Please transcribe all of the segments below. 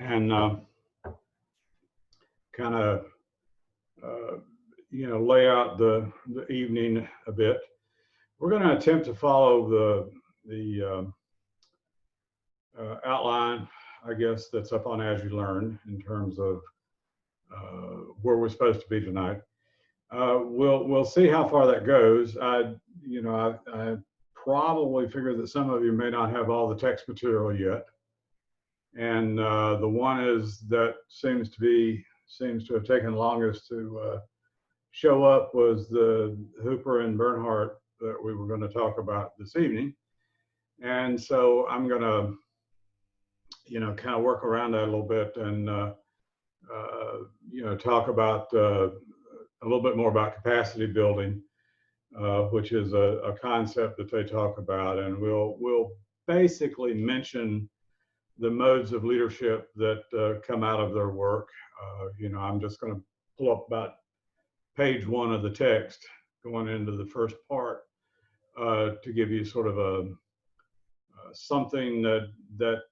and kind of lay out the evening a bit. We're going to attempt to follow the outline, I guess, that's up on As You Learn in terms of where we're supposed to be tonight. We'll see how far that goes. I probably figure that some of you may not have all the text material yet, and the one that seems to have taken longest to show up was the Hooper and Bernhardt that we were going to talk about this evening. And so I'm going to, kind of work around that a little bit and, talk about a little bit more about capacity building, which is a concept that they talk about. And we'll basically mention the modes of leadership that come out of their work. I'm just going to pull up about page 1 of the text going into the first part to give you sort of a something that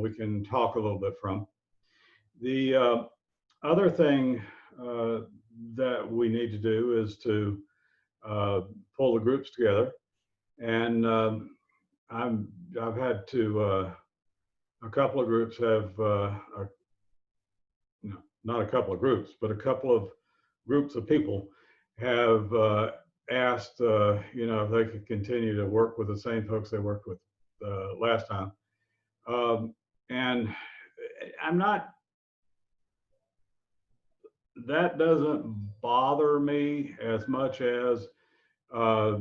we can talk a little bit from. The other thing that we need to do is to pull the groups together, and I've had to a couple of groups have not a couple of groups, but a couple of groups of people have asked, if they could continue to work with the same folks they worked with last time. And that doesn't bother me as much as, why,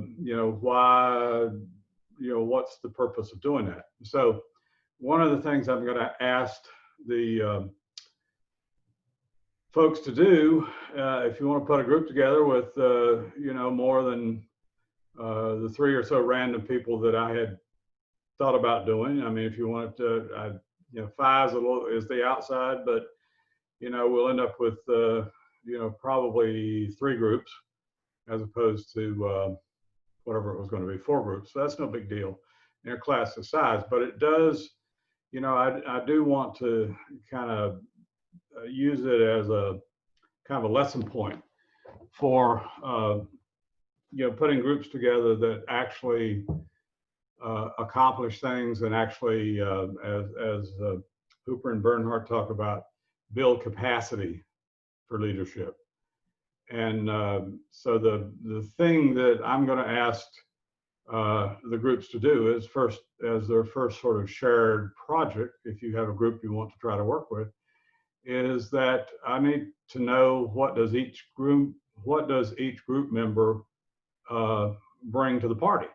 what's the purpose of doing that? So one of the things I'm going to ask the folks to do, if you want to put a group together with, more than the 3 or so random people that I had thought about doing. I mean, if you want to, 5 is the outside, but, we'll end up with, probably 3 groups as opposed to whatever it was going to be, 4 groups. So that's no big deal in a class this size, but it does, I do want to kind of use it as a kind of a lesson point for putting groups together that actually accomplish things and actually, as Hooper and Bernhardt talk about, build capacity for leadership. And so the thing that I'm going to ask the groups to do is first, as their first sort of shared project, if you have a group you want to try to work with, is that I need to know what does each group member bring to the party.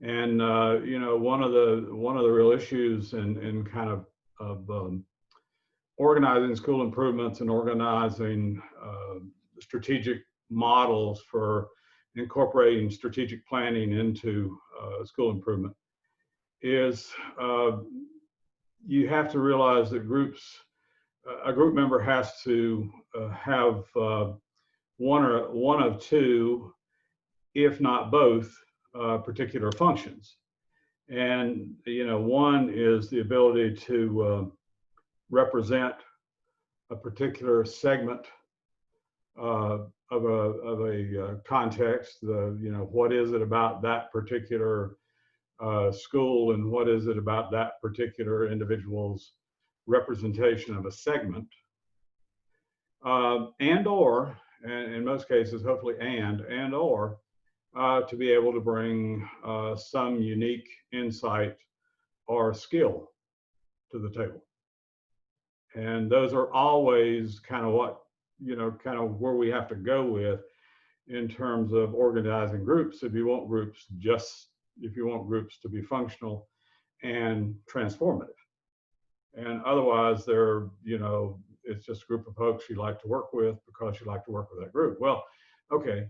And one of the real issues in kind of organizing school improvements and organizing strategic models for incorporating strategic planning into school improvement is you have to realize that a group member has to have one of 2, if not both, particular functions. And one is the ability to represent a particular segment of a context. What is it about that particular school, and what is it about that particular individual's representation of a segment, and in most cases, hopefully, and or to be able to bring some unique insight or skill to the table. And those are always kind of kind of where we have to go with in terms of organizing groups. If you want groups to be functional and transformative, and otherwise they're, it's just a group of folks you like to work with because you like to work with that group. Well, okay,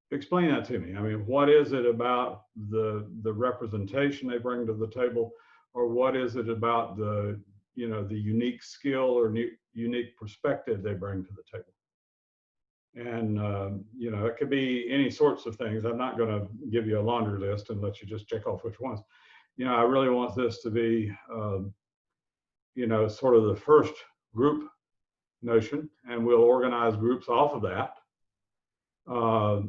explain that to me. I mean, what is it about the representation they bring to the table, or what is it about the unique skill or unique perspective they bring to the table? And it could be any sorts of things. I'm not going to give you a laundry list and let you just check off which ones. I really want this to be, sort of the first group notion, and we'll organize groups off of that. But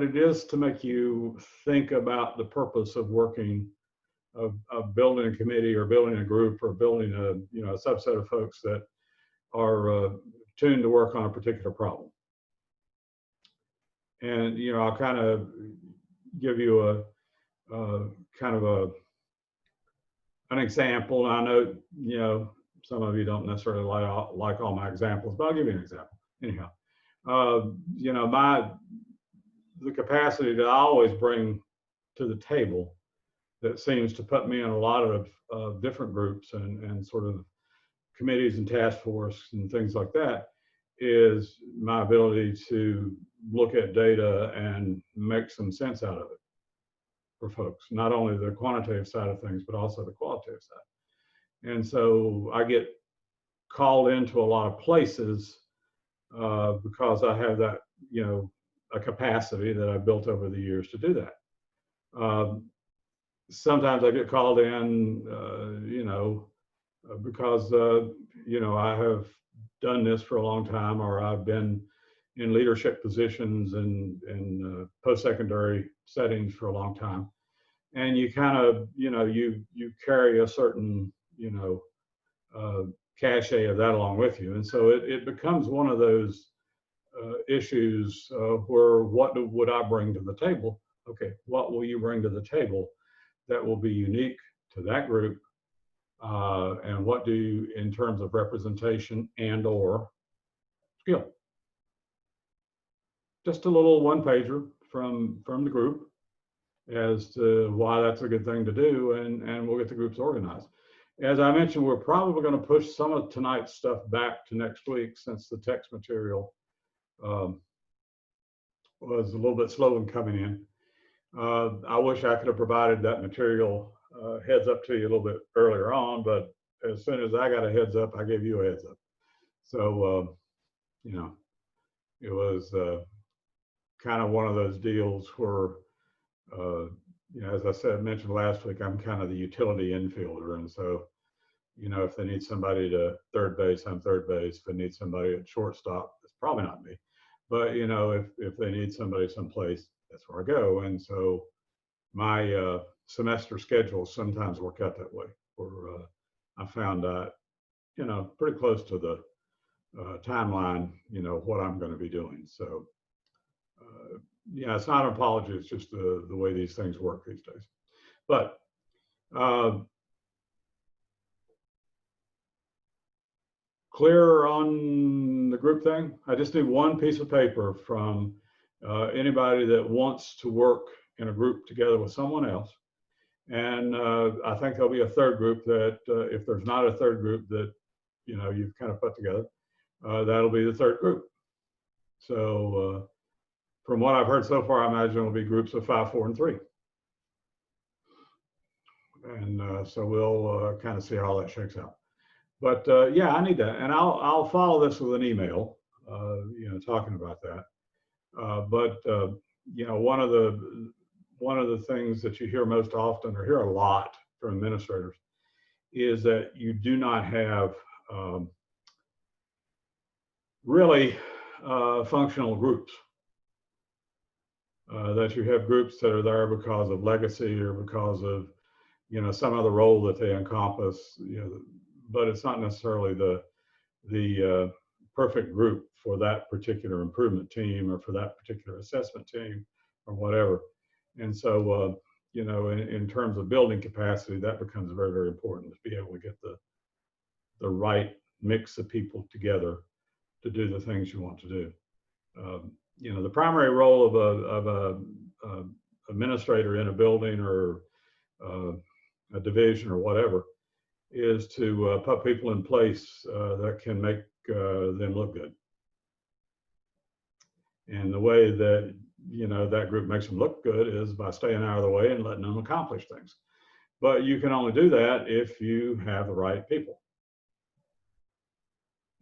it is to make you think about the purpose of working, of building a committee or building a group or building a subset of folks that are tuned to work on a particular problem. And I'll kind of give you an example. I know some of you don't necessarily like all my examples, but I'll give you an example anyhow. The capacity that I always bring to the table that seems to put me in a lot of different groups and sort of committees and task force and things like that is my ability to look at data and make some sense out of it for folks, not only the quantitative side of things, but also the qualitative side. And so I get called into a lot of places because I have that, a capacity that I've built over the years to do that. Sometimes I get called in, because, I have done this for a long time, or I've been in leadership positions in post-secondary settings for a long time. And you kind of, you carry a certain, cachet of that along with you. And so it becomes one of those issues where what would I bring to the table? Okay, what will you bring to the table that will be unique to that group? And what do you, in terms of representation and or skill? Just a little one-pager from the group as to why that's a good thing to do, and we'll get the groups organized. As I mentioned, we're probably going to push some of tonight's stuff back to next week since the text material was a little bit slow in coming in. I wish I could have provided that material heads up to you a little bit earlier on, but as soon as I got a heads up, I gave you a heads up. So, it was kind of one of those deals where, as I said, mentioned last week, I'm kind of the utility infielder. And so, if they need somebody to third base, I'm third base. If they need somebody at shortstop, it's probably not me. But, if they need somebody someplace, that's where I go. And so my semester schedules sometimes work out that way, where I found that, pretty close to the timeline, what I'm going to be doing. So, it's not an apology. It's just the way these things work these days. But clear on the group thing? I just need one piece of paper from anybody that wants to work in a group together with someone else. And I think there'll be a third group that if there's not a third group that, you've kind of put together, that'll be the third group. So from what I've heard so far, I imagine it'll be groups of 5, 4, and 3. And so we'll kind of see how that shakes out. But yeah, I need that, and I'll follow this with an email, talking about that. But one of the things that you hear most often, or hear a lot from administrators, is that you do not have really functional groups. That you have groups that are there because of legacy or because of some other role that they encompass. But it's not necessarily the perfect group for that particular improvement team or for that particular assessment team or whatever. And so, in terms of building capacity, that becomes very, very important to be able to get the right mix of people together to do the things you want to do. The primary role of a administrator in a building or a division or whatever is to put people in place that can make them look good. And the way that, that group makes them look good is by staying out of the way and letting them accomplish things. But you can only do that if you have the right people.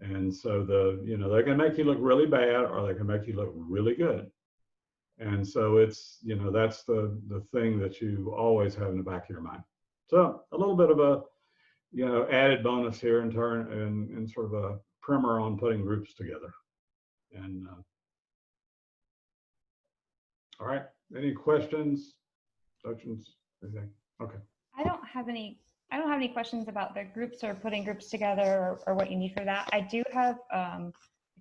And so they can make you look really bad or they can make you look really good. And so it's, you know, that's the thing that you always have in the back of your mind. So a little bit of a, you know, added bonus here in turn, and sort of a primer on putting groups together. And all right, any questions, questions, anything? Okay. I don't have any questions about the groups or putting groups together, or what you need for that. I do have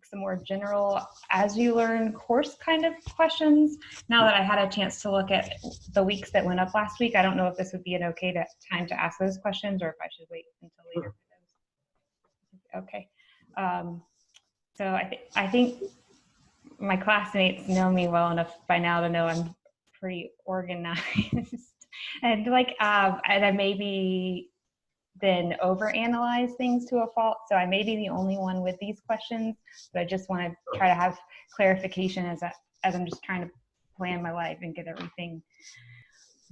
some more general as you learn course kind of questions. Now that I had a chance to look at the weeks that went up last week, I don't know if this would be an okay time to ask those questions, or if I should wait until later for those. Okay. So I think my classmates know me well enough by now to know I'm pretty organized. And and I maybe then overanalyze things to a fault. So I may be the only one with these questions, but I just want to try to have clarification as I'm just trying to plan my life and get everything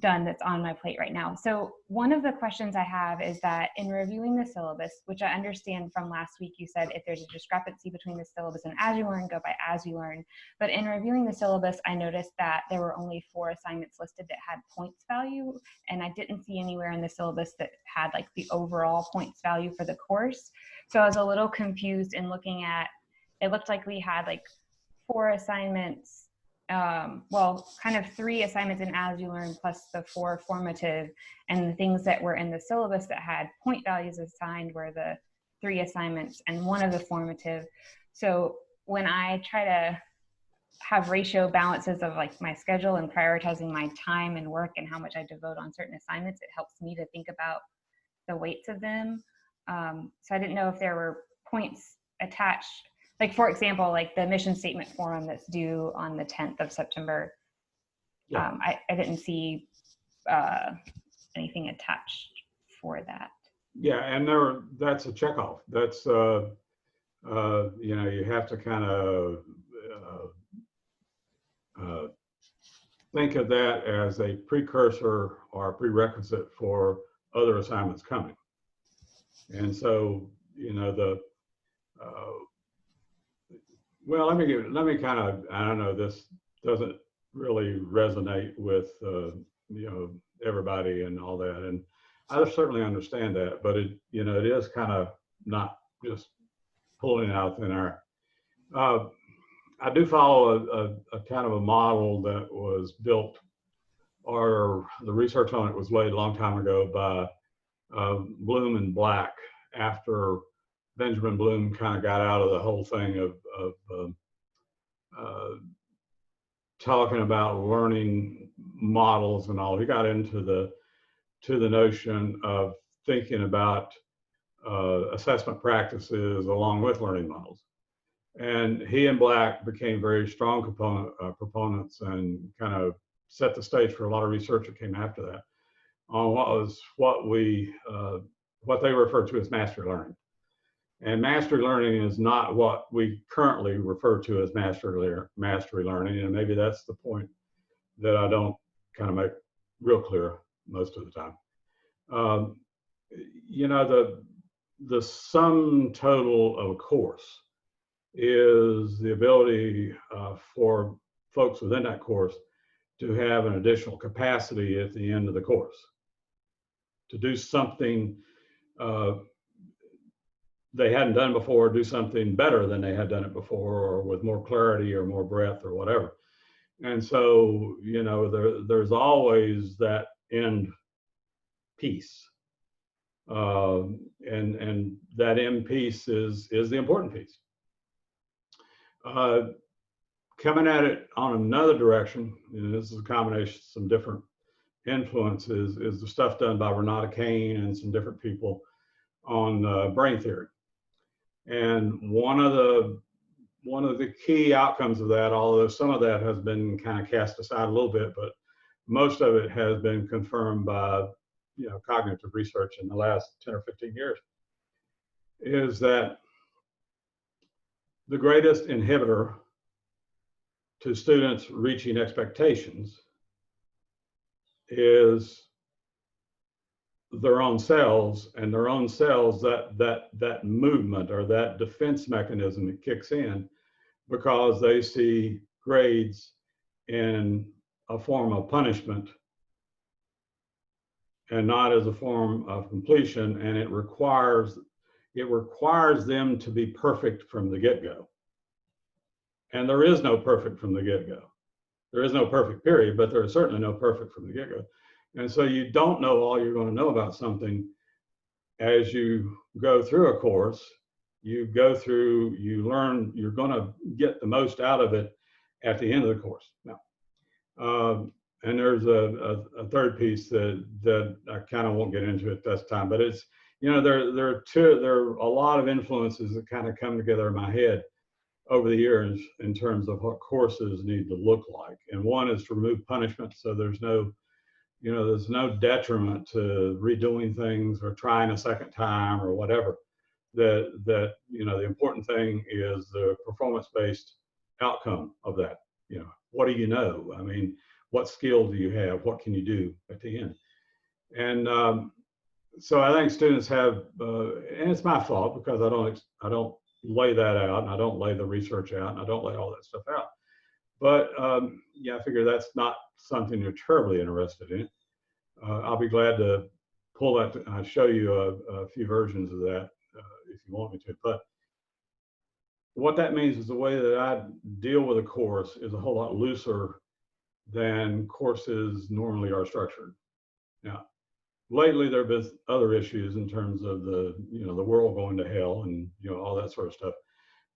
done that's on my plate right now. So one of the questions I have is that in reviewing the syllabus, which I understand from last week, you said if there's a discrepancy between the syllabus and as you learn, go by as you learn. But in reviewing the syllabus, I noticed that there were only 4 assignments listed that had points value, and I didn't see anywhere in the syllabus that had like the overall points value for the course. So I was a little confused in looking at, it looked like we had like 4 assignments, well, kind of 3 assignments in as you learn plus the 4 formative, and the things that were in the syllabus that had point values assigned were the 3 assignments and 1 of the formative. So when I try to have ratio balances of like my schedule and prioritizing my time and work and how much I devote on certain assignments, it helps me to think about the weights of them. So I didn't know if there were points attached. Like, for example, like the mission statement form that's due on the 10th of September. Yeah. I didn't see anything attached for that. Yeah, and that's a checkoff. That's, you know, you have to kind of think of that as a precursor or a prerequisite for other assignments coming. And so, you know, well, let me kind of, I don't know, this doesn't really resonate with, you know, everybody and all that. And I certainly understand that, but it, you know, it is kind of not just pulling out thin air. I do follow a kind of a model that was built, or the research on it was laid a long time ago by Bloom and Black, after Benjamin Bloom kind of got out of the whole thing of talking about learning models and all. He got into the notion of thinking about assessment practices along with learning models. And he and Black became very strong proponents, and kind of set the stage for a lot of research that came after that on what they refer to as mastery learning. And mastery learning is not what we currently refer to as mastery learning, and maybe that's the point that I don't kind of make real clear most of the time. You know, the sum total of a course is the ability for folks within that course to have an additional capacity at the end of the course to do something they hadn't done before, do something better than they had done it before, or with more clarity or more breadth or whatever. And so, you know, there's always that end piece. And that end piece is the important piece. Coming at it on another direction, and this is a combination of some different influences, is the stuff done by Renata Kane and some different people on brain theory. And one of the key outcomes of that, although some of that has been kind of cast aside a little bit, but most of it has been confirmed by, you know, cognitive research in the last 10 or 15 years, is that the greatest inhibitor to students reaching expectations is their own selves, and their own selves, that movement or that defense mechanism that kicks in because they see grades in a form of punishment and not as a form of completion, and it requires them to be perfect from the get-go. And there is no perfect from the get-go. There is no perfect period, but there is certainly no perfect from the get-go. And so you don't know all you're going to know about something as you go through a course. You go through, you learn, you're going to get the most out of it at the end of the course. Now, and there's a third piece that I kind of won't get into at this time, but it's, you know, there are a lot of influences that kind of come together in my head over the years in terms of what courses need to look like. And one is to remove punishment, so there's no, you know, there's no detriment to redoing things or trying a second time or whatever. That you know, the important thing is the performance-based outcome of that. You know, what do you know? I mean, what skill do you have? What can you do at the end? And so I think students have, and it's my fault because I don't lay that out, and I don't lay the research out, and I don't lay all that stuff out. But yeah, I figure that's not something you're terribly interested in. I'll be glad to pull that, show you a few versions of that if you want me to. But what that means is the way that I deal with a course is a whole lot looser than courses normally are structured. Now, lately there have been other issues in terms of the, you know, the world going to hell and, you know, all that sort of stuff.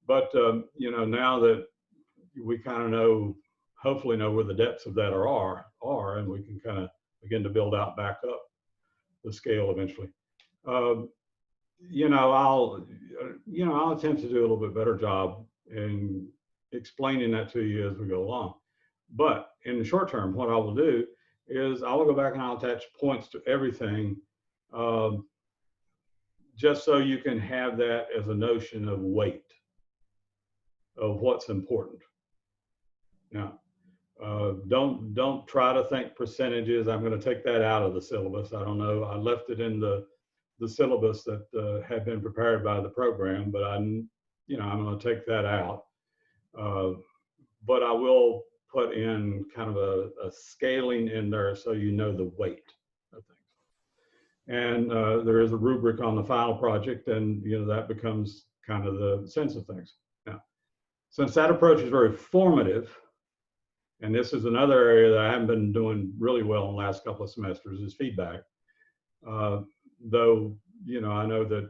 But you know, now that we kind of know, hopefully know where the depths of that are, and we can kind of begin to build out back up the scale eventually. You know, I'll attempt to do a little bit better job in explaining that to you as we go along. But in the short term, what I will do is I will go back and I'll attach points to everything, just so you can have that as a notion of weight of what's important. Now, don't try to think percentages. I'm going to take that out of the syllabus. I don't know. I left it in the syllabus that had been prepared by the program, but I'm going to take that out. But I will put in kind of a scaling in there so you know the weight of things. And there is a rubric on the final project, and you know that becomes kind of the sense of things. Now, since that approach is very formative, and this is another area that I haven't been doing really well in the last couple of semesters, is feedback. Though, you know, I know that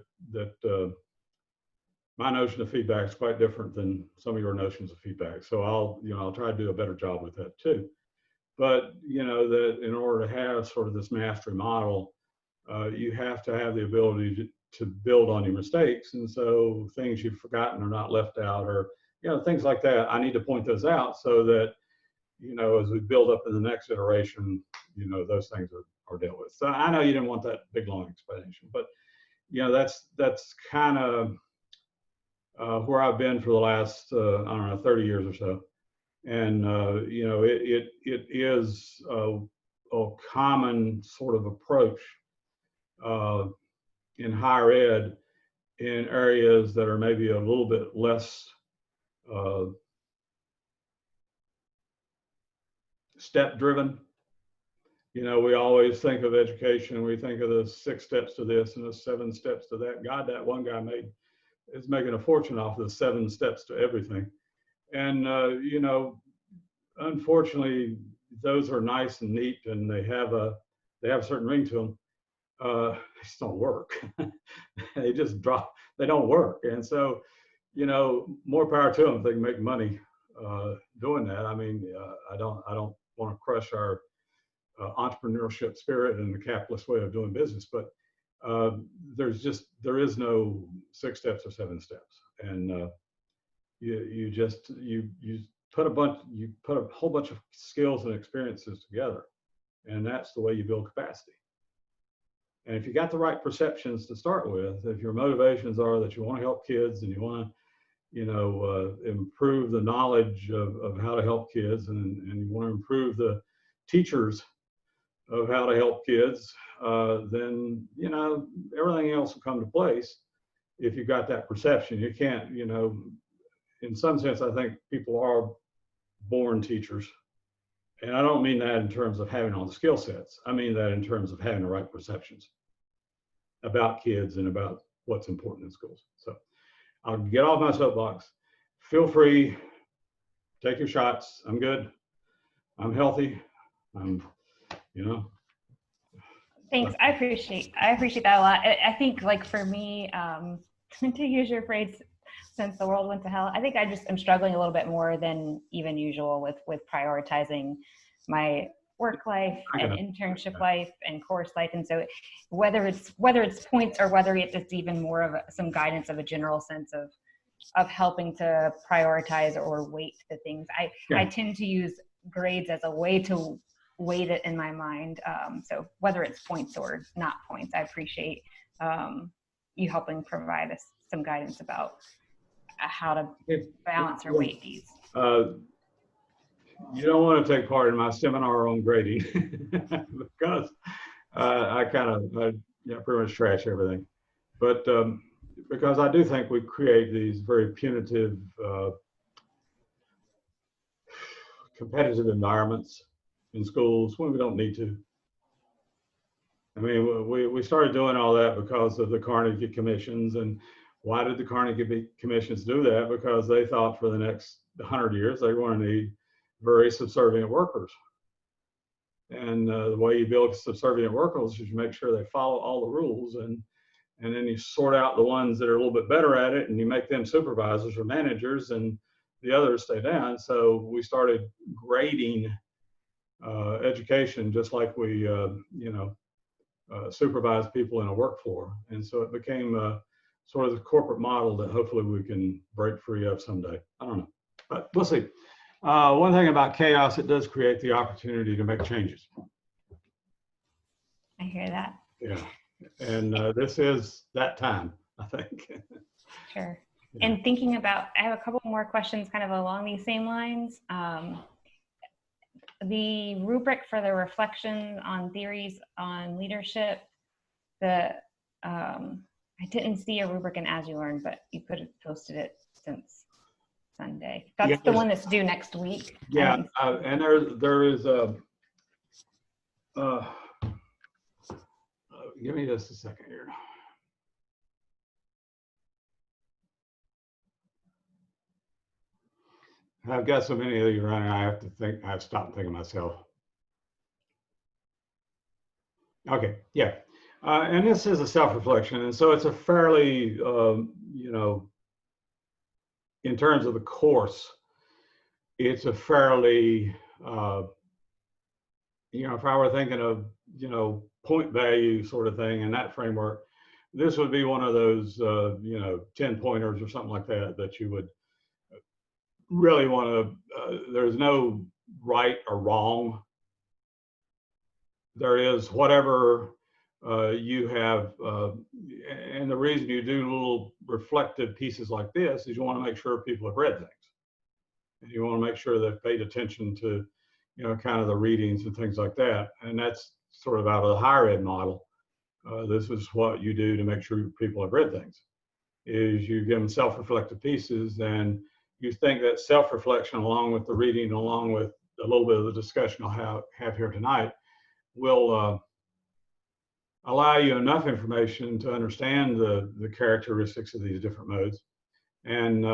my notion of feedback is quite different than some of your notions of feedback. So I'll try to do a better job with that too. But, you know, that in order to have sort of this mastery model, you have to have the ability to build on your mistakes. And so things you've forgotten are not left out, or, you know, things like that. I need to point those out so that, you know, as we build up in the next iteration, you know, those things are dealt with. So I know you didn't want that big, long explanation, but, you know, that's kind of where I've been for the last, I don't know, 30 years or so. And, you know, it is a common sort of approach in higher ed in areas that are maybe a little bit less step driven. You know, we always think of education, we think of the 6 steps to this and the 7 steps to that. God, that one guy is making a fortune off of the 7 steps to everything. And, you know, unfortunately, those are nice and neat, and they have a certain ring to them. They just don't work. They just drop, they don't work. And so, you know, more power to them if they can make money doing that. I mean, I don't want to crush our entrepreneurship spirit and the capitalist way of doing business, but there is no 6 steps or 7 steps. And you put a whole bunch of skills and experiences together, and that's the way you build capacity. And if you got the right perceptions to start with, if your motivations are that you want to help kids and you want to, you know, improve the knowledge of how to help kids, and you want to improve the teachers of how to help kids, then, you know, everything else will come to place if you've got that perception. You can't, you know, in some sense, I think people are born teachers. And I don't mean that in terms of having all the skill sets. I mean that in terms of having the right perceptions about kids and about what's important in schools. So I'll get off my soapbox. Feel free, take your shots. I'm good. I'm healthy. I'm, you know. Thanks. I appreciate that a lot. I think, like, for me, to use your phrase, since the world went to hell, I think I just am struggling a little bit more than even usual with prioritizing my work life and internship life and course life. And so whether it's points or whether it's even more of some guidance of a general sense of helping to prioritize or weight the things, I tend to use grades as a way to weight it in my mind. So whether it's points or not points, I appreciate you helping provide us some guidance about how to balance or weight these. You don't want to take part in my seminar on grading because I kind of pretty much trash everything. But because I do think we create these very punitive, competitive environments in schools when we don't need to. I mean, we started doing all that because of the Carnegie Commissions. And why did the Carnegie Commissions do that? Because they thought for the next 100 years they were going to need very subservient workers. And the way you build subservient workers is you make sure they follow all the rules, and then you sort out the ones that are a little bit better at it, and you make them supervisors or managers, and the others stay down. So we started grading education just like we, supervise people in a work floor. And so it became sort of the corporate model that hopefully we can break free of someday. I don't know, but we'll see. One thing about chaos, it does create the opportunity to make changes. I hear that. Yeah, and this is that time, I think. Sure. Yeah. And thinking about, I have a couple more questions kind of along these same lines. The rubric for the reflection on theories on leadership, I didn't see a rubric in As You Learn, but you could have posted it since Sunday. That's the one that's due next week. Yeah, and there is a, give me just a second here. I've got so many of you running, I have to think, I've stopped thinking myself. Okay, yeah. And this is a self-reflection. And so it's a fairly, in terms of the course, it's a fairly, if I were thinking of, point value sort of thing in that framework, this would be one of those, 10 pointers or something like that you would really want to, there's no right or wrong. There is whatever you have, and the reason you do little reflective pieces like this is you want to make sure people have read things. And you want to make sure they've paid attention to, kind of the readings and things like that. And that's sort of out of the higher ed model. This is what you do to make sure people have read things, is you give them self-reflective pieces, and you think that self-reflection along with the reading, along with a little bit of the discussion I'll have here tonight, will allow you enough information to understand the characteristics of these different modes. And,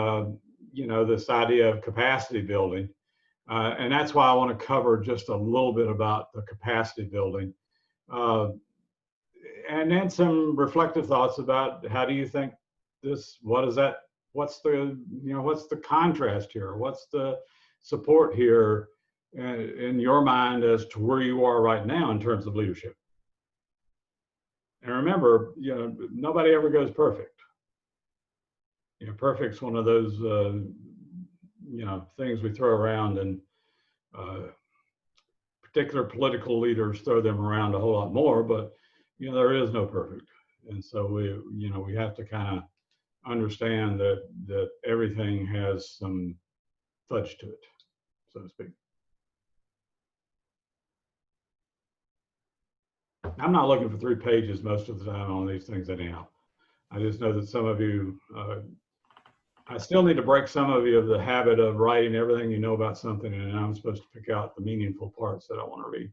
this idea of capacity building. And that's why I want to cover just a little bit about the capacity building. And then some reflective thoughts about how do you think this, what's the contrast here? What's the support here in your mind as to where you are right now in terms of leadership? And remember, nobody ever goes perfect. Perfect's one of those, things we throw around, and particular political leaders throw them around a whole lot more, but, there is no perfect. And so we have to kind of understand that everything has some fudge to it, so to speak. I'm not looking for 3 pages most of the time on these things anyhow. I just know that some of you I still need to break some of you of the habit of writing everything you know about something, and I'm supposed to pick out the meaningful parts that I want to read.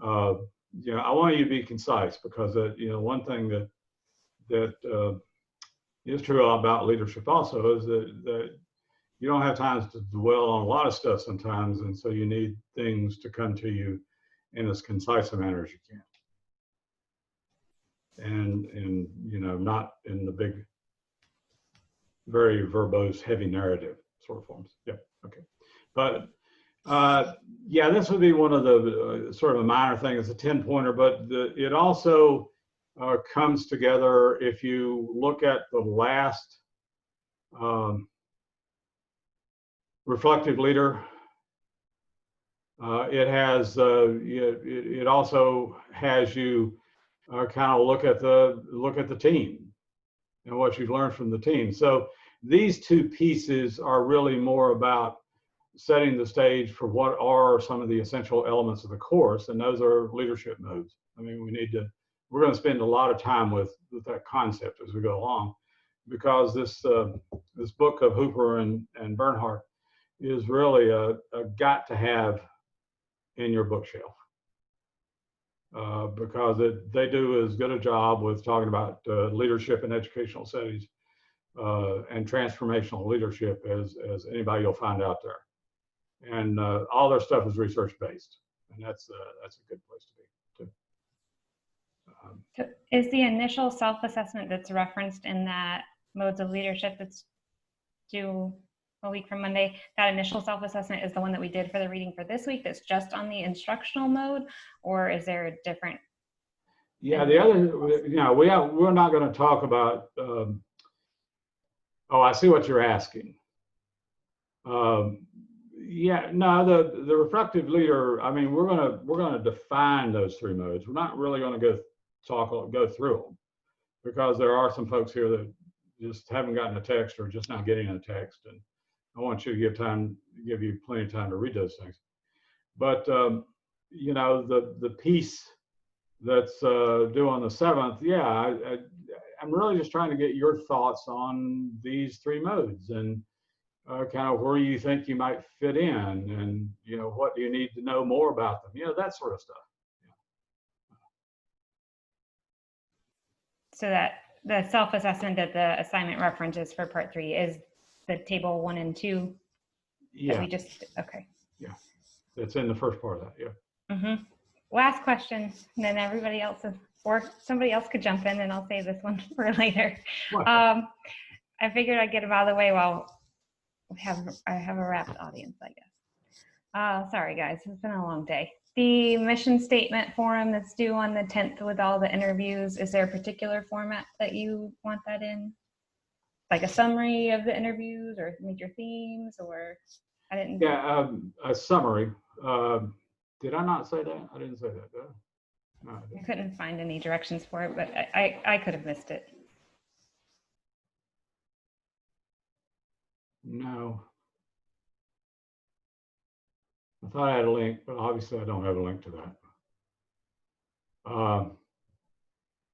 I want you to be concise, because one thing that is true about leadership also is that you don't have time to dwell on a lot of stuff sometimes, and so you need things to come to you in as concise a manner as you can, and not in the big, very verbose, heavy narrative sort of forms. Yeah, okay. But this would be one of the sort of a minor thing. It's a 10-pointer, but it also comes together if you look at the last reflective leader. It also has you kind of look at the team and what you've learned from the team. So these two pieces are really more about setting the stage for what are some of the essential elements of the course, and those are leadership modes. I mean, we're going to spend a lot of time with that concept as we go along, because this book of Hooper and Bernhardt is really a got to have in your bookshelf, because they do as good a job with talking about leadership in educational settings and transformational leadership as anybody you'll find out there. And all their stuff is research based, and that's a good place to be too. So is the initial self-assessment that's referenced in that modes of leadership that's due a week from Monday, that initial self-assessment is the one that we did for the reading for this week that's just on the instructional mode, or is there a different? Yeah, the other, we're not going to talk about, I see what you're asking. The reflective leader, I mean, we're going to define those three modes. We're not really going to go through them, because there are some folks here that just haven't gotten a text or just not getting a text, and I want you to give you plenty of time to read those things. But the piece that's due on the 7th, I'm really just trying to get your thoughts on these three modes, and kind of where you think you might fit in, and what do you need to know more about them, that sort of stuff. So that the self-assessment that the assignment references for part 3 is the table 1 and 2. Yeah. We just, okay. Yeah, that's in the first part of that. Yeah. Mm-hmm. Last question, and then everybody else, or somebody else could jump in, and I'll save this one for later. I figured I'd get them out of the way while I have a wrapped audience, I guess. Sorry guys, it's been a long day. The mission statement forum that's due on the 10th with all the interviews, is there a particular format that you want that in? Like a summary of the interviews or major themes, or I didn't. Yeah, a summary. Did I not say that? I didn't say that, did I? No, I couldn't find any directions for it, but I could have missed it. No. I thought I had a link, but obviously I don't have a link to that.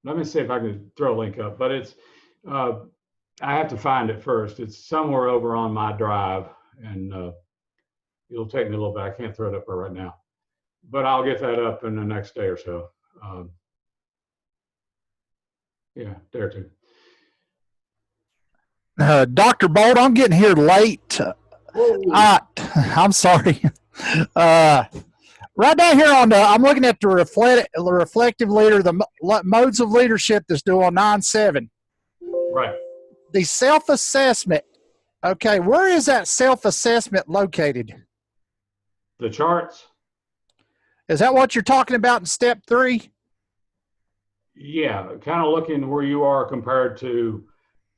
Let me see if I can throw a link up, but it's, I have to find it first. It's somewhere over on my drive, and it'll take me a little bit. I can't throw it up right now, but I'll get that up in the next day or so. Day or two. Dr. Bolt, I'm getting here late. I'm sorry. Right down here on I'm looking at the reflective leader, the modes of leadership that's due on 9/7. Right. The self-assessment. Okay, where is that self-assessment located? The charts. Is that what you're talking about in step 3? Yeah, kind of looking where you are compared to,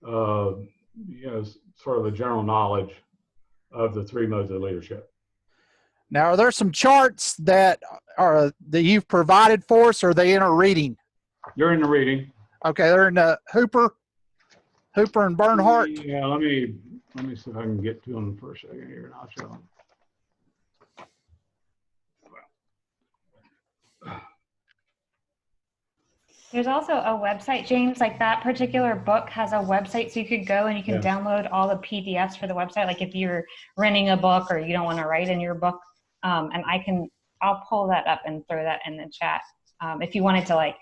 sort of a general knowledge of the three modes of leadership. Now, are there some charts that you've provided for us, or are they in a reading? You're in the reading. Okay, they're in the Hooper and Bernhardt. Yeah, let me see if I can get to them for a second here, and I'll show them. There's also a website, James, like that particular book has a website, so you could go and you can Yeah. download all the PDFs for the website. Like if you're renting a book or you don't want to write in your book, and I'll pull that up and throw that in the chat. If you wanted to like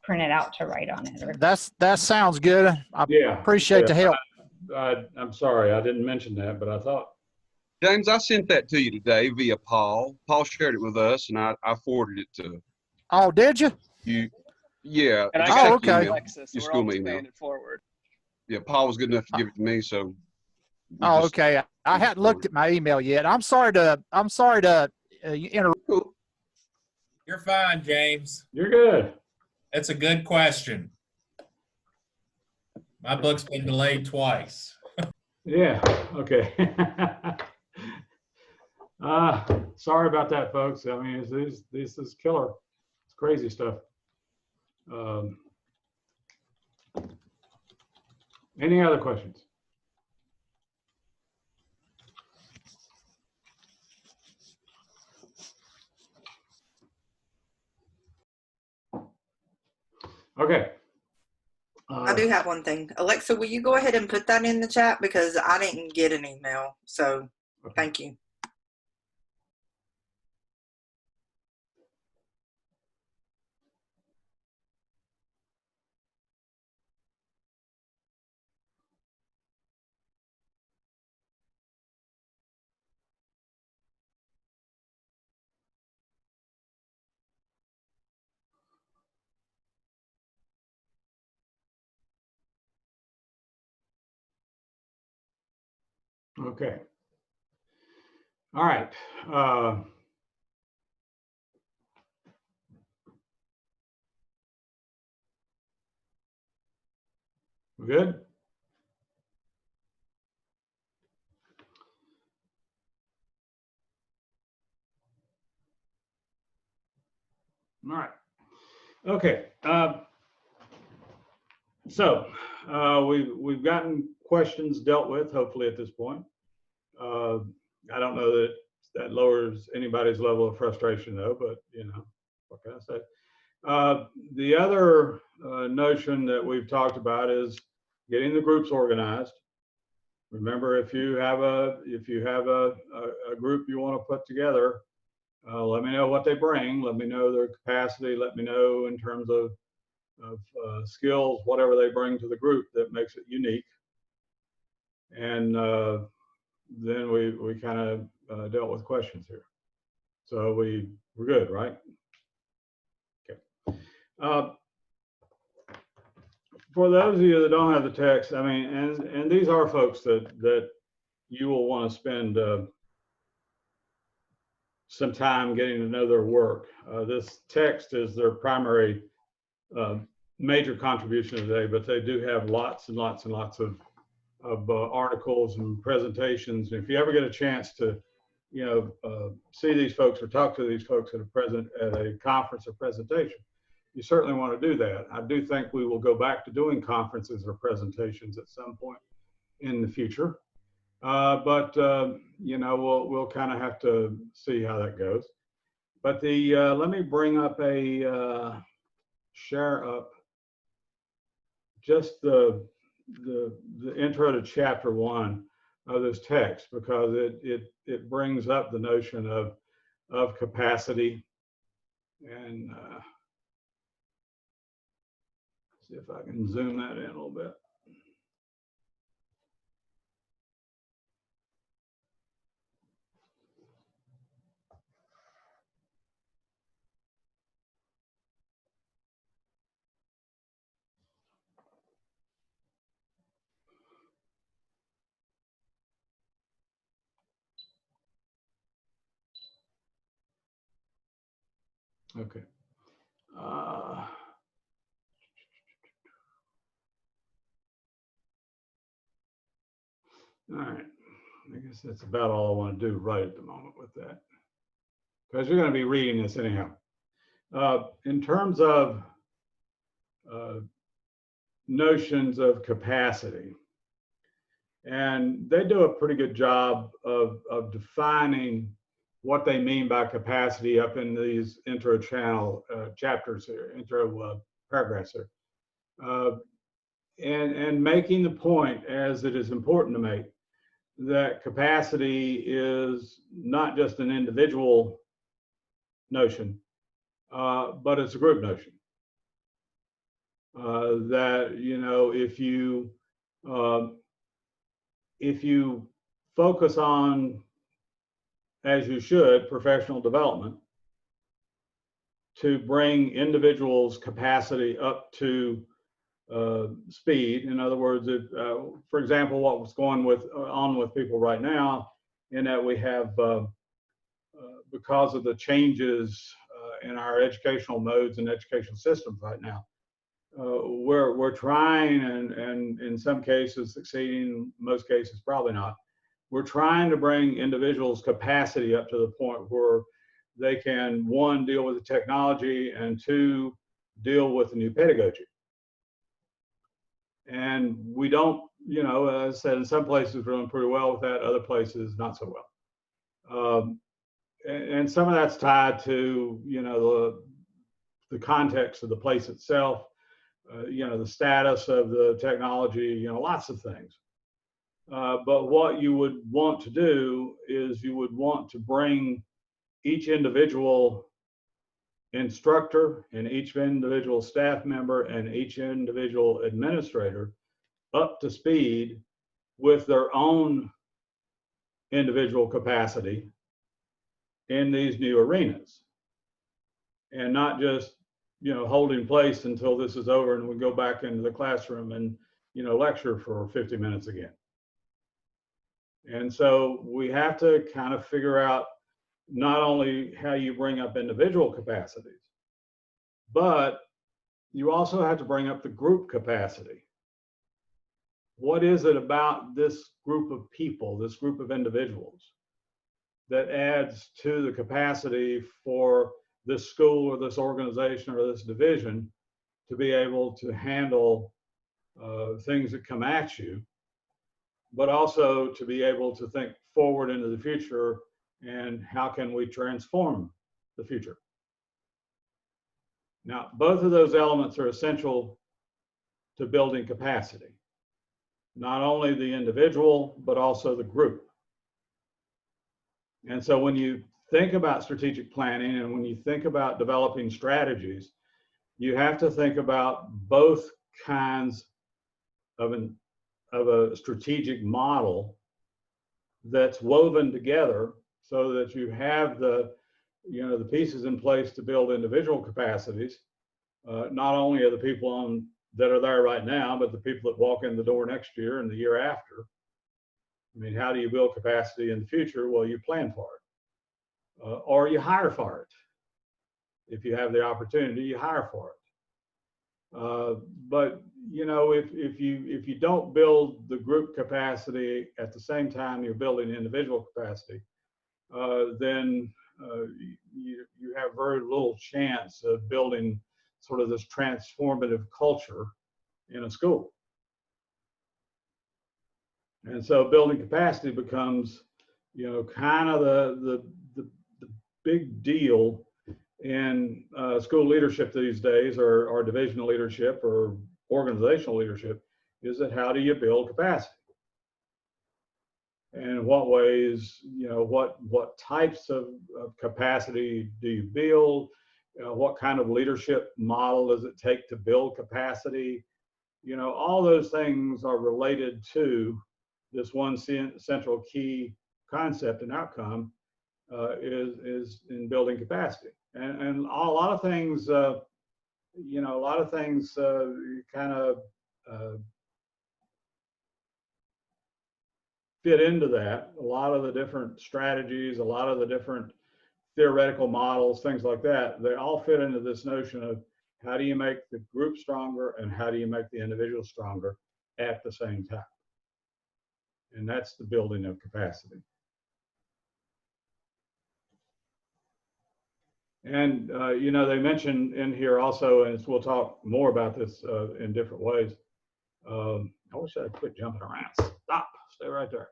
print it out to write on it. Or That sounds good. I Yeah. appreciate the help. I'm sorry, I didn't mention that, but I thought. James, I sent that to you today via Paul. Paul shared it with us, and I forwarded it to Oh, did you? you. Yeah. And I just got check it from email, Alexis, so your we're all school just email. paying it forward. Yeah, Paul was good enough to give it to me, so. we Oh, just- okay. I hadn't looked at my email yet. I'm sorry to interrupt. Cool. You're fine, James. You're good. That's a good question. My book's been delayed twice. Yeah, okay. Sorry about that, folks. I mean, this is killer. It's crazy stuff. Any other questions? Okay. I do have one thing. Alexa, will you go ahead and put that in the chat because I didn't get an email. So Okay. thank you. Okay. All right. We good? All right. Okay. So we've gotten questions dealt with, hopefully at this point. I don't know that lowers anybody's level of frustration though, but you know, what can I say? The other notion that we've talked about is getting the groups organized. Remember, if you have a group you want to put together, let me know what they bring. Let me know their capacity. Let me know in terms of skills, whatever they bring to the group that makes it unique. And then we kind of dealt with questions here. So we're good, right? Okay. For those of you that don't have the text, I mean, and these are folks that you will want to spend some time getting to know their work. This text is their primary major contribution today, but they do have lots and lots and lots of articles and presentations. And if you ever get a chance to, you know, see these folks or talk to these folks at a conference or presentation, you certainly want to do that. I do think we will go back to doing conferences or presentations at some point in the future. But you know, we'll kind of have to see how that goes. But let me bring up share up just the intro to chapter 1 of this text, because it brings up the notion of capacity. And see if I can zoom that in a little bit. Okay. All right. I guess that's about all I want to do right at the moment with that, because you're going to be reading this anyhow. In terms of notions of capacity, and they do a pretty good job of defining what they mean by capacity up in these intro chapters here, intro paragraphs there. And making the point, as it is important to make, that capacity is not just an individual notion, but it's a group notion. That, you know, if you focus on, as you should, professional development to bring individuals' capacity up to speed. In other words, for example, what was going on with people right now, in that we have, because of the changes in our educational modes and educational systems right now, we're trying, and in some cases succeeding, most cases probably not. We're trying to bring individuals' capacity up to the point where they can, one, deal with the technology, and two, deal with the new pedagogy. And we don't, you know, as I said, in some places we're doing pretty well with that, other places not so well. And some of that's tied to, you know, the context of the place itself, you know, the status of the technology, you know, lots of things. But what you would want to do is you would want to bring each individual instructor and each individual staff member and each individual administrator up to speed with their own individual capacity in these new arenas, and not just, you know, holding place until this is over and we go back into the classroom and, you know, lecture for 50 minutes again. And so we have to kind of figure out not only how you bring up individual capacities, but you also have to bring up the group capacity. What is it about this group of people, this group of individuals, that adds to the capacity for this school or this organization or this division to be able to handle things that come at you, but also to be able to think forward into the future and how can we transform the future? Now, both of those elements are essential to building capacity, not only the individual, but also the group. And so when you think about strategic planning and when you think about developing strategies, you have to think about both kinds of a strategic model that's woven together so that you have the, you know, the pieces in place to build individual capacities, not only of the people that are there right now, but the people that walk in the door next year and the year after. I mean, how do you build capacity in the future? Well, you plan for it, or you hire for it. If you have the opportunity, you hire for it. But you know, if you don't build the group capacity at the same time you're building individual capacity, then you have very little chance of building sort of this transformative culture in a school. And so building capacity becomes, you know, kind of the big deal in school leadership these days, or divisional leadership or organizational leadership, is that how do you build capacity? And in what ways, you know, what types of capacity do you build? What kind of leadership model does it take to build capacity? You know, all those things are related to this one central key concept and outcome, is in building capacity. And a lot of things, you know, a lot of things kind of fit into that. A lot of the different strategies, a lot of the different theoretical models, things like that, they all fit into this notion of how do you make the group stronger and how do you make the individual stronger at the same time. And that's the building of capacity. And, you know, they mentioned in here also, and we'll talk more about this in different ways. I wish I'd quit jumping around. Stop, stay right there.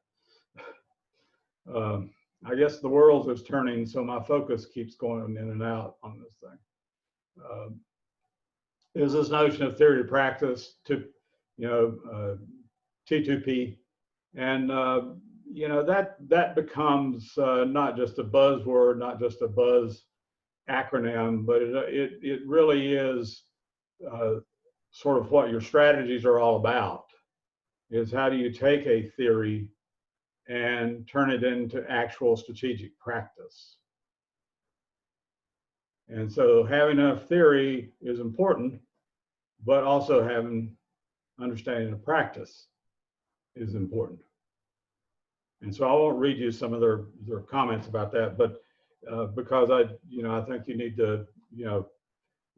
I guess the world is turning, so my focus keeps going in and out on this thing. is this notion of theory to practice, to, you know, T2P. And, you know, that becomes not just a buzzword, not just a buzz acronym, but it really is sort of what your strategies are all about, is how do you take a theory and turn it into actual strategic practice. And so having enough theory is important, but also having understanding of practice is important. And so I won't read you some of their comments about that, but because I think you need to, you know,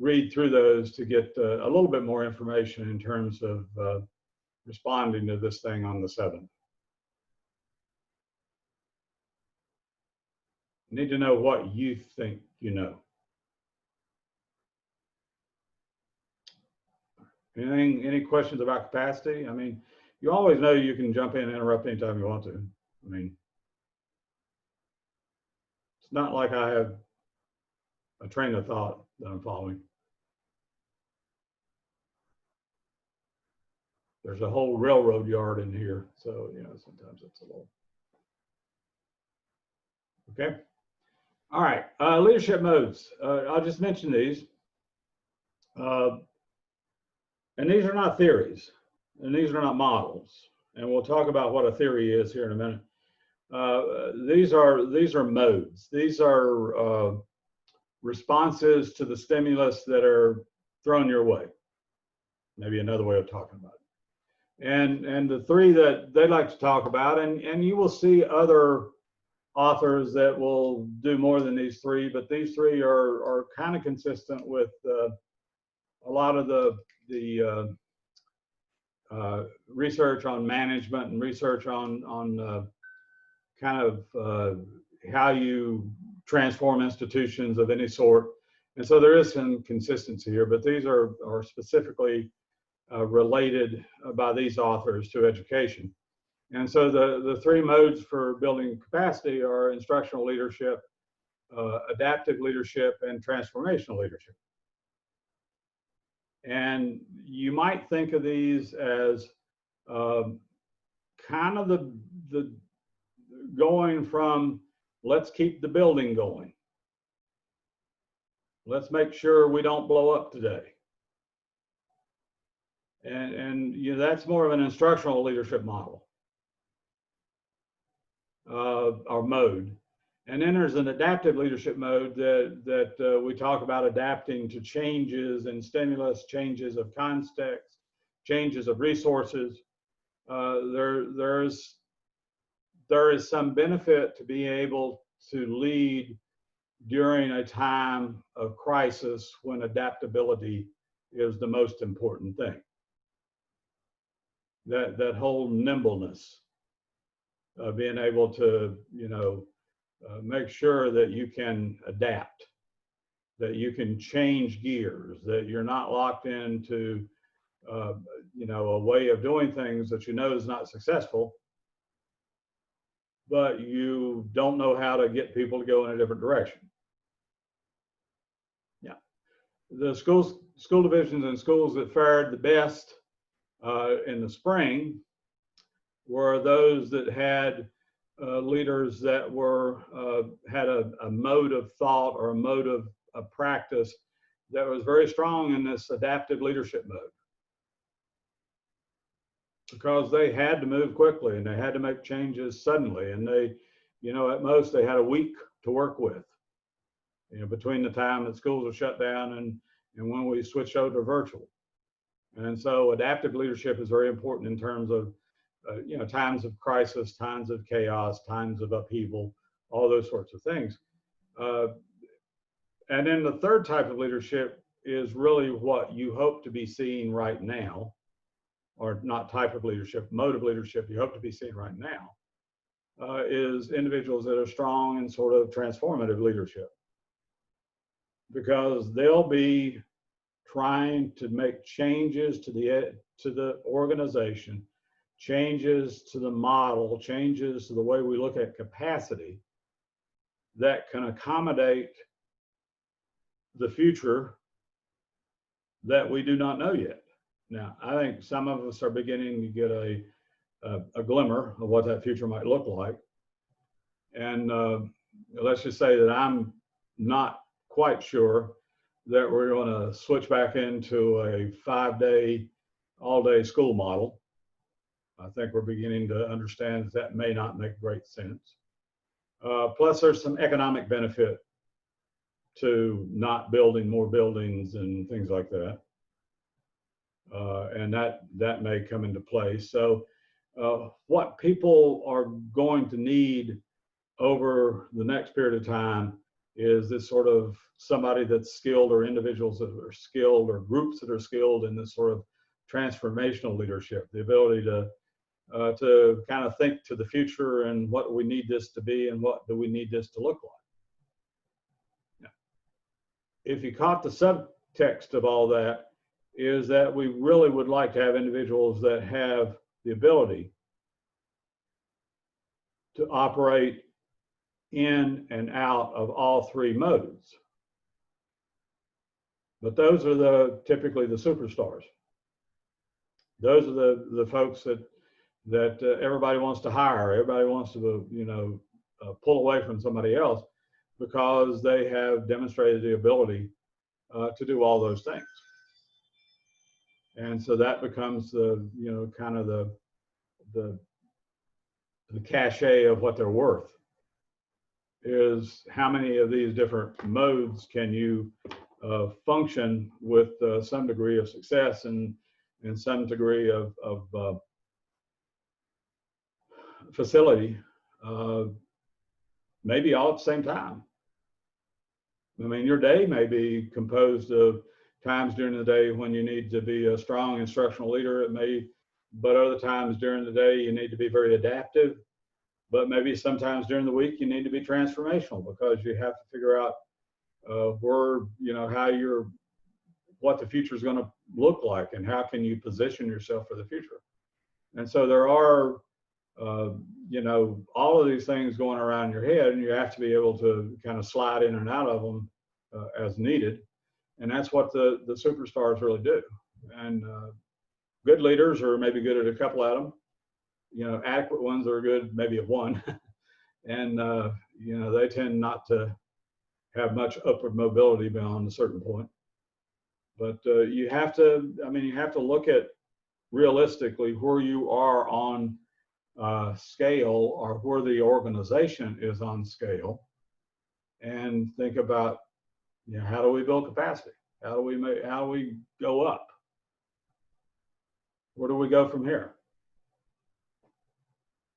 read through those to get a little bit more information in terms of responding to this thing on the 7th. You need to know what you think you know. Any questions about capacity? I mean, you always know you can jump in and interrupt anytime you want to. I mean, it's not like I have a train of thought that I'm following. There's a whole railroad yard in here, so, you know, sometimes it's a little. Okay. All right. Leadership modes. I'll just mention these. And these are not theories, and these are not models. And we'll talk about what a theory is here in a minute. These are modes. These are responses to the stimulus that are thrown your way. Maybe another way of talking about it. And the three that they like to talk about, and you will see other authors that will do more than these three, but these three are kind of consistent with a lot of the research on management and research on kind of how you transform institutions of any sort. And so there is some consistency here, but these are specifically related by these authors to education. And so the three modes for building capacity are instructional leadership, adaptive leadership, and transformational leadership. And you might think of these as kind of the going from, let's keep the building going. Let's make sure we don't blow up today. And you know, that's more of an instructional leadership model or mode. And then there's an adaptive leadership mode that we talk about adapting to changes and stimulus, changes of context, changes of resources. There is some benefit to being able to lead during a time of crisis when adaptability is the most important thing. That whole nimbleness of being able to, you know, make sure that you can adapt, that you can change gears, that you're not locked into, you know, a way of doing things that you know is not successful, but you don't know how to get people to go in a different direction. Yeah, the school divisions and schools that fared the best in the spring were those that had leaders that were had a mode of thought or a mode of practice that was very strong in this adaptive leadership mode, because they had to move quickly and they had to make changes suddenly, and they, you know, at most they had a week to work with, you know, between the time that schools were shut down and when we switched over to virtual. And so adaptive leadership is very important in terms of you know, times of crisis, times of chaos, times of upheaval, all those sorts of things. And then the third type of leadership is really what you hope to be seeing right now, or not type of leadership, mode of leadership you hope to be seeing right now, is individuals that are strong in sort of transformative leadership, because they'll be trying to make changes to the organization, changes to the model, changes to the way we look at capacity that can accommodate the future that we do not know yet. Now, I think some of us are beginning to get a glimmer of what that future might look like. And let's just say that I'm not quite sure that we're going to switch back into a 5-day, all-day school model. I think we're beginning to understand that may not make great sense. Plus, there's some economic benefit to not building more buildings and things like that. And that may come into play. So what people are going to need over the next period of time is this sort of somebody that's skilled, or individuals that are skilled, or groups that are skilled in this sort of transformational leadership, the ability to kind of think to the future and what do we need this to be and what do we need this to look like. Now, if you caught the subtext of all that, is that we really would like to have individuals that have the ability to operate in and out of all three modes. But those are typically the superstars. Those are the folks that everybody wants to hire. Everybody wants to pull away from somebody else because they have demonstrated the ability to do all those things. And so that becomes kind of the cachet of what they're worth, is how many of these different modes can you function with some degree of success and some degree of facility, maybe all at the same time. I mean, your day may be composed of times during the day when you need to be a strong instructional leader. But other times during the day you need to be very adaptive. But maybe sometimes during the week you need to be transformational, because you have to figure out what the future is going to look like and how can you position yourself for the future. And so there are all of these things going around your head, and you have to be able to kind of slide in and out of them as needed. And that's what the superstars really do. And good leaders are maybe good at a couple of them. Adequate ones are good maybe at one. And they tend not to have much upward mobility beyond a certain point. But you have to look at realistically where you are on scale, or where the organization is on scale, and think about, how do we build capacity? How do we go up? Where do we go from here?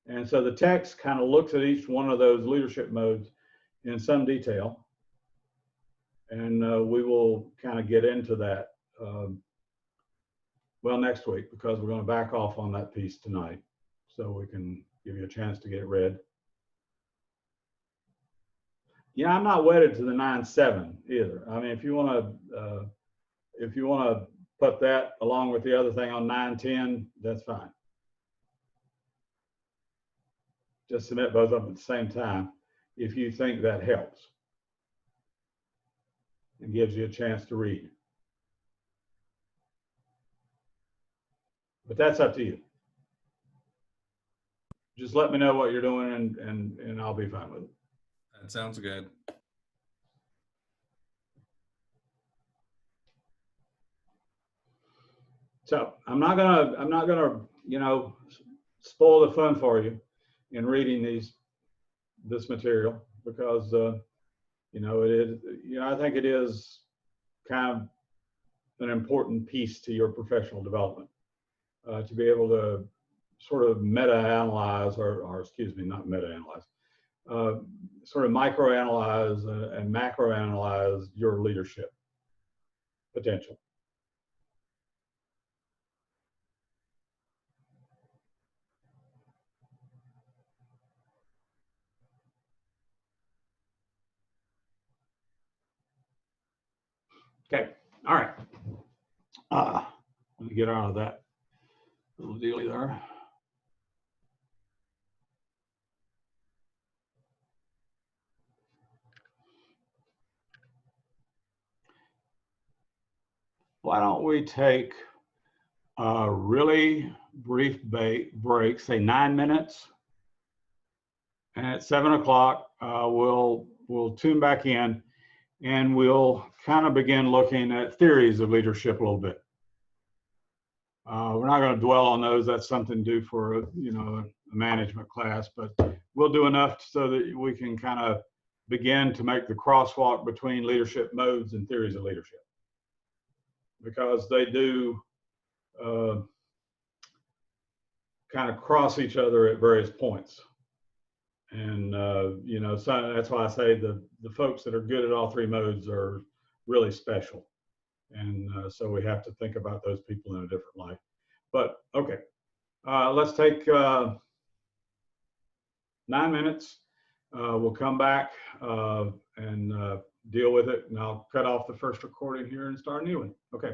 And so the text kind of looks at each one of those leadership modes in some detail. And we will kind of get into that next week, because we're going to back off on that piece tonight, so we can give you a chance to get it read. I'm not wedded to the 9-7 either. I mean, if you want to put that along with the other thing on 9-10, that's fine. Just submit both of them at the same time if you think that helps and gives you a chance to read. But that's up to you. Just let me know what you're doing, and I'll be fine with it. That sounds good. So I'm not gonna spoil the fun for you in reading this material, because it is, I think it is kind of an important piece to your professional development, to be able to sort of meta-analyze, or excuse me, not meta-analyze, sort of micro-analyze and macro-analyze your leadership potential. Okay, all right. Let me get out of that little dealy there. why don't we take a really brief break, say 9 minutes. And at 7 o'clock, we'll tune back in and we'll kind of begin looking at theories of leadership a little bit. We're not going to dwell on those. That's something to do for, you know, a management class, but we'll do enough so that we can kind of begin to make the crosswalk between leadership modes and theories of leadership, because they do kind of cross each other at various points. And, you know, so that's why I say the folks that are good at all three modes are really special. And so we have to think about those people in a different light. But okay, let's take 9 minutes. We'll come back and deal with it. And I'll cut off the first recording here and start a new one. Okay.